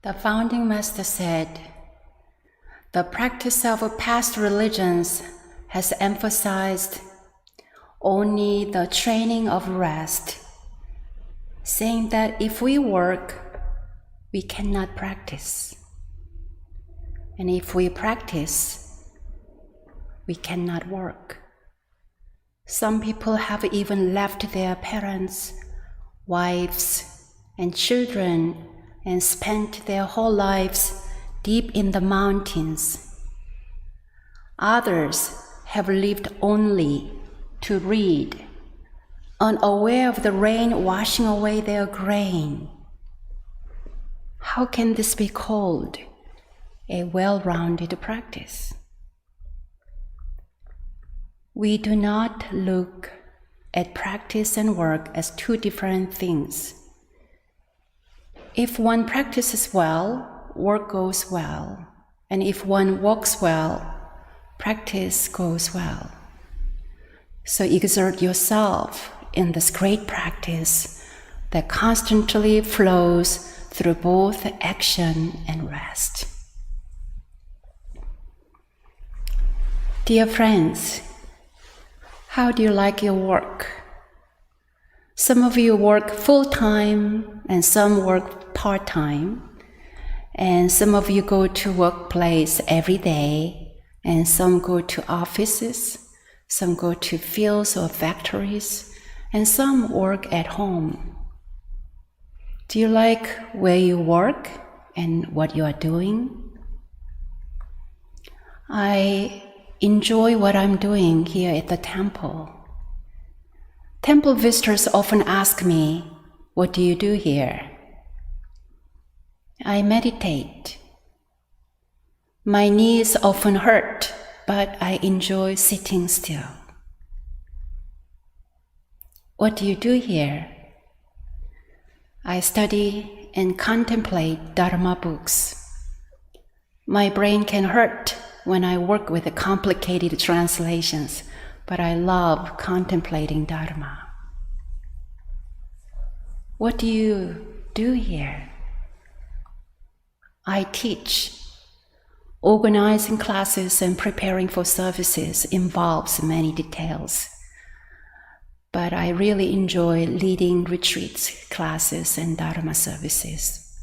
The founding master said, the practice of past religions has emphasized only the training of rest, saying that if we work, we cannot practice. And if we practice, we cannot work. Some people have even left their parents, wives, and children and spent their whole lives deep in the mountains. Others have lived only to read, unaware of the rain washing away their grain. How can this be called a well-rounded practice? We do not look at practice and work as two different things. If one practices well, work goes well, and if one walks well, practice goes well. So exert yourself in this great practice that constantly flows through both action and rest. Dear friends, how do you like your work? Some of you work full-time and some work part-time. And some of you go to workplace every day, and some go to offices, some go to fields or factories, and some work at home. Do you like where you work and what you are doing? I enjoy what I'm doing here at the temple. Temple visitors often ask me, "What do you do here?" I meditate. My knees often hurt, but I enjoy sitting still. What do you do here? I study and contemplate Dharma books. My brain can hurt when I work with the complicated translations, but I love contemplating Dharma. What do you do here? I teach. Organizing classes and preparing for services involves many details. But I really enjoy leading retreats, classes, and Dharma services.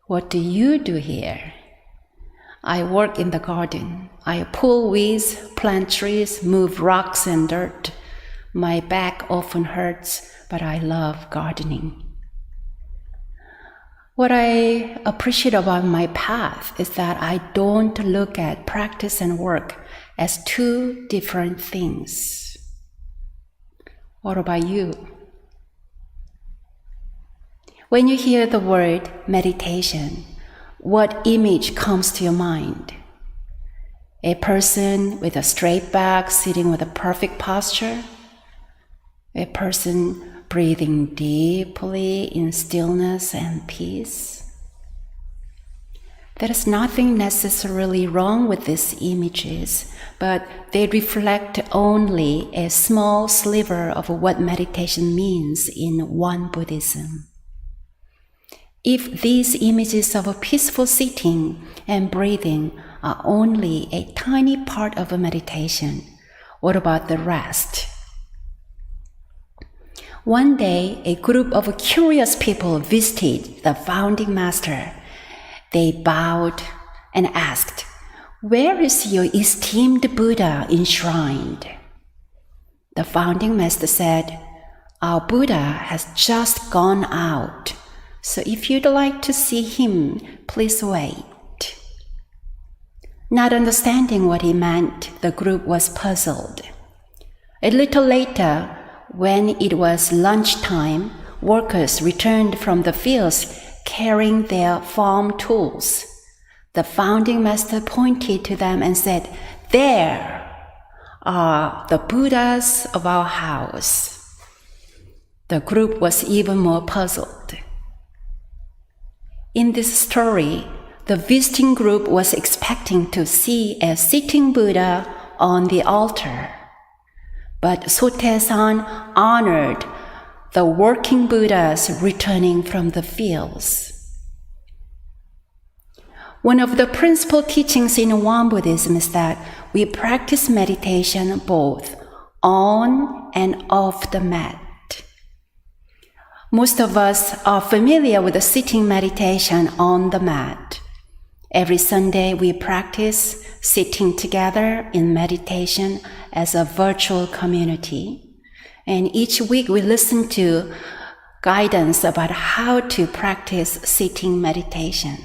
What do you do here? I work in the garden. I pull weeds, plant trees, move rocks and dirt. My back often hurts, but I love gardening. What I appreciate about my path is that I don't look at practice and work as two different things. What about you? When you hear the word meditation, what image comes to your mind? A person with a straight back sitting with a perfect posture? A person breathing deeply in stillness and peace? There is nothing necessarily wrong with these images, but they reflect only a small sliver of what meditation means in One Buddhism. If these images of a peaceful sitting and breathing are only a tiny part of a meditation, what about the rest? One day, a group of curious people visited the founding master. They bowed and asked, "Where is your esteemed Buddha enshrined?" The founding master said, "Our Buddha has just gone out, so if you'd like to see him, please wait." Not understanding what he meant, the group was puzzled. A little later, when it was lunchtime, workers returned from the fields carrying their farm tools. The founding master pointed to them and said, "There are the Buddhas of our house." The group was even more puzzled. In this story, the visiting group was expecting to see a sitting Buddha on the altar. But Sote-san honored the working Buddhas returning from the fields. One of the principal teachings in Won Buddhism is that we practice meditation both on and off the mat. Most of us are familiar with the sitting meditation on the mat. Every Sunday we practice sitting together in meditation as a virtual community. And each week we listen to guidance about how to practice sitting meditation.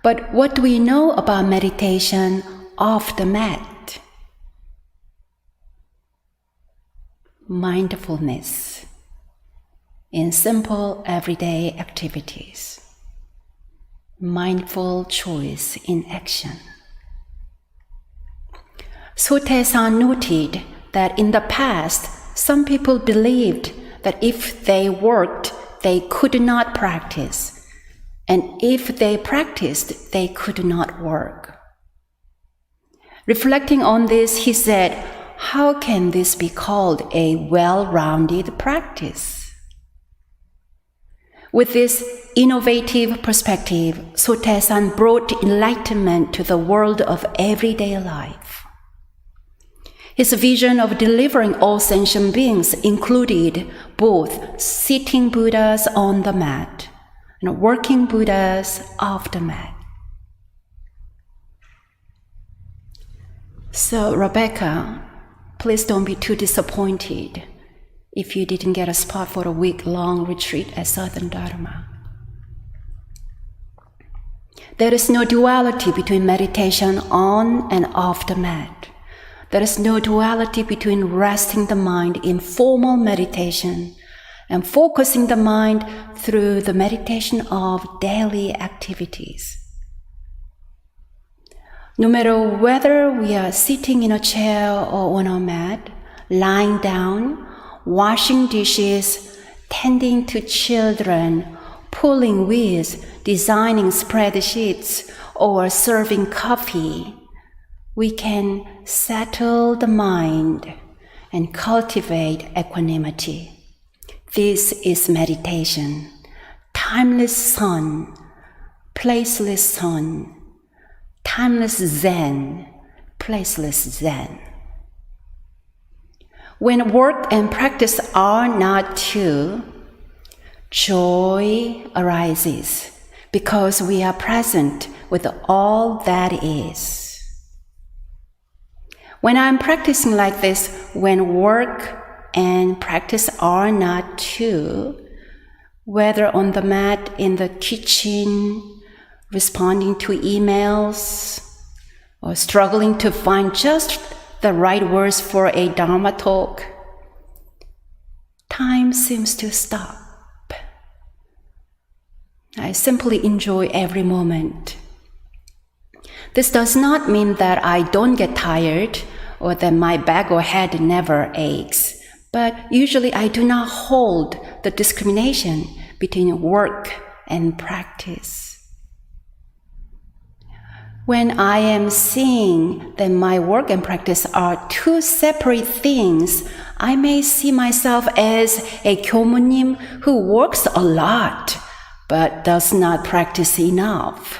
But what do we know about meditation off the mat? Mindfulness in simple everyday activities. Mindful choice in action. Sotae-san noted that in the past, some people believed that if they worked, they could not practice, and if they practiced, they could not work. Reflecting on this, he said, "How can this be called a well-rounded practice?" With this innovative perspective, Sotae-san brought enlightenment to the world of everyday life. His vision of delivering all sentient beings included both sitting Buddhas on the mat and working Buddhas off the mat. So, Rebecca, please don't be too disappointed if you didn't get a spot for a week-long retreat at Southern Dharma. There is no duality between meditation on and off the mat. There is no duality between resting the mind in formal meditation and focusing the mind through the meditation of daily activities. No matter whether we are sitting in a chair or on a mat, lying down, washing dishes, tending to children, pulling weeds, designing spreadsheets, or serving coffee, we can settle the mind and cultivate equanimity. This is meditation, timeless sun, placeless sun, timeless Zen, placeless Zen. When work and practice are not two, joy arises because we are present with all that is. When I'm practicing like this, when work and practice are not two, whether on the mat, in the kitchen, responding to emails, or struggling to find just the right words for a Dharma talk, time seems to stop. I simply enjoy every moment. This does not mean that I don't get tired or that my back or head never aches, but usually I do not hold the discrimination between work and practice. When I am seeing that my work and practice are two separate things, I may see myself as a kyomunim who works a lot but does not practice enough.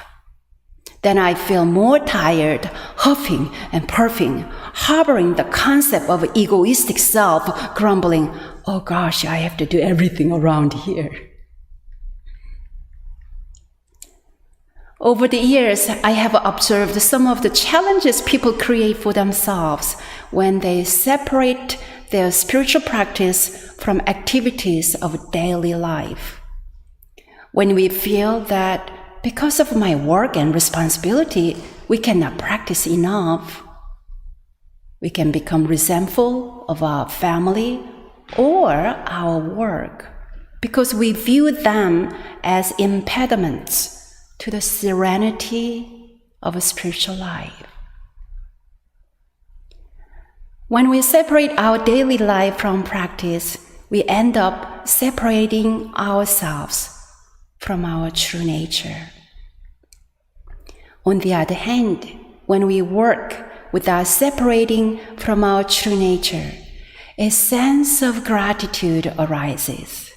Then I feel more tired, huffing and puffing, harboring the concept of egoistic self, grumbling, "Oh gosh, I have to do everything around here." Over the years, I have observed some of the challenges people create for themselves when they separate their spiritual practice from activities of daily life. When we feel that because of my work and responsibility, we cannot practice enough, we can become resentful of our family or our work because we view them as impediments to the serenity of a spiritual life. When we separate our daily life from practice, we end up separating ourselves from our true nature. On the other hand, when we work without separating from our true nature, a sense of gratitude arises.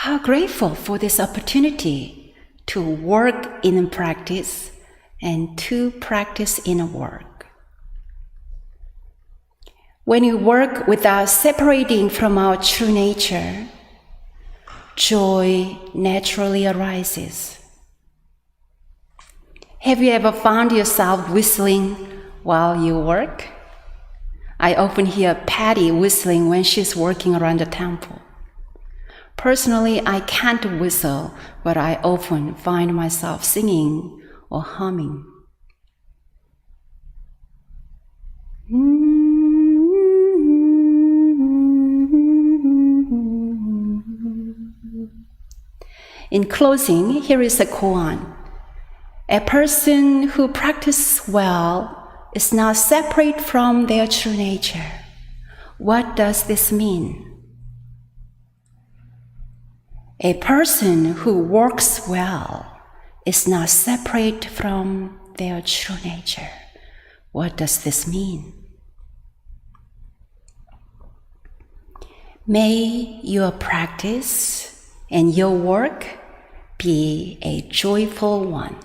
How grateful for this opportunity to work in practice, and to practice in work. When we work without separating from our true nature, joy naturally arises. Have you ever found yourself whistling while you work? I often hear Patty whistling when she's working around the temple. Personally, I can't whistle, but I often find myself singing or humming. In closing, here is a koan. A person who practices well is not separate from their true nature. What does this mean? A person who works well is not separate from their true nature. What does this mean? May your practice and your work be a joyful one.